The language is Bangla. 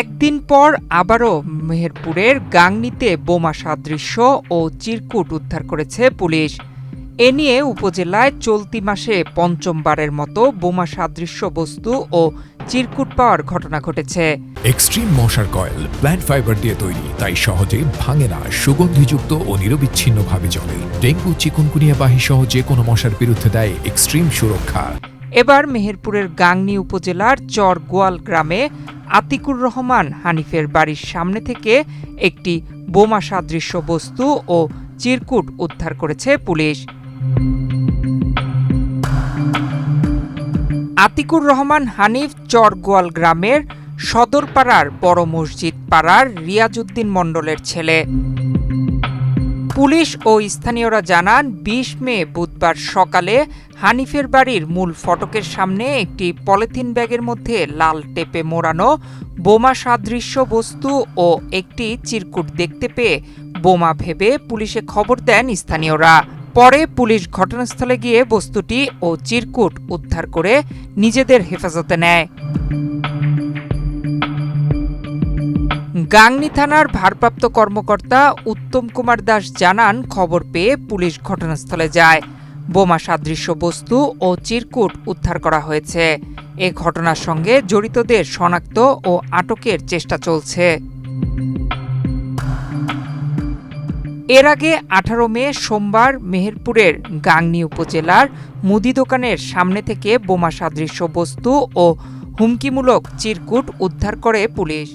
একদিন পর আবারও মেহেরপুরের গাংনীতে বোমা সাদৃশ্য ও চিরকুট উদ্ধার করেছে পুলিশ। এ নিয়ে উপজেলায় চলতি মাসে পঞ্চমবারের মতো বোমা সাদৃশ্য বস্তু ও চিরকুট পাওয়ার ঘটনা ঘটেছে। এক্সট্রিম মশার কয়েল প্ল্যান্ট ফাইবার দিয়ে তৈরি, তাই সহজে ভাঙে না, সুগন্ধিযুক্ত ও নিরবিচ্ছিন্নভাবে জ্বলে। ডেঙ্গু, চিকুনগুনিয়া বাহি সহ যে কোনো মশার বিরুদ্ধে দেয় এক্সট্রিম সুরক্ষা। এবার মেহেরপুরের গাংনী উপজেলার চর গোয়াল গ্রামে আতিকুর রহমান হানিফের বাড়ির সামনে থেকে একটি বোমা সাদৃশ্য বস্তু ও চিরকুট উদ্ধার করেছে পুলিশ। আতিকুর রহমান হানিফ চর গোয়াল গ্রামের সদরপাড়ার বড় মসজিদ পাড়ার রিয়াজউদ্দিন মণ্ডলের ছেলে। পুলিশ ও স্থানীয়রা জানান ২০ মে বুধবার সকালে হানিফের বাড়ির মূল ফটকের সামনে একটি পলিথিন ব্যাগের মধ্যে লাল টেপে মোড়ানো বোমা সাদৃশ্য বস্তু ও একটি চিরকুট দেখতে পেয়ে বোমা ভেবে পুলিশে খবর দেন স্থানীয়রা। পরে পুলিশ ঘটনাস্থলে গিয়ে বস্তুটি ও চিরকুট উদ্ধার করে নিজেদের হেফাজতে নেয়। গাংনী থানার ভারপ্রাপ্ত কর্মকর্তা উত্তম কুমার দাস জানান, খবর পেয়ে পুলিশ ঘটনাস্থলে যায়। বোমা সাদৃশ্য বস্তু ও চিরকুট উদ্ধার করা হয়েছে। এ ঘটনার সঙ্গে জড়িতদের শনাক্ত ও আটকের চেষ্টা চলছে। এর আগে ১৮ মে সোমবার মেহেরপুরের গাংনী উপজেলার মুদি দোকানের সামনে থেকে বোমা সাদৃশ্য বস্তু ও হুমকিমূলক চিরকুট উদ্ধার করে পুলিশ।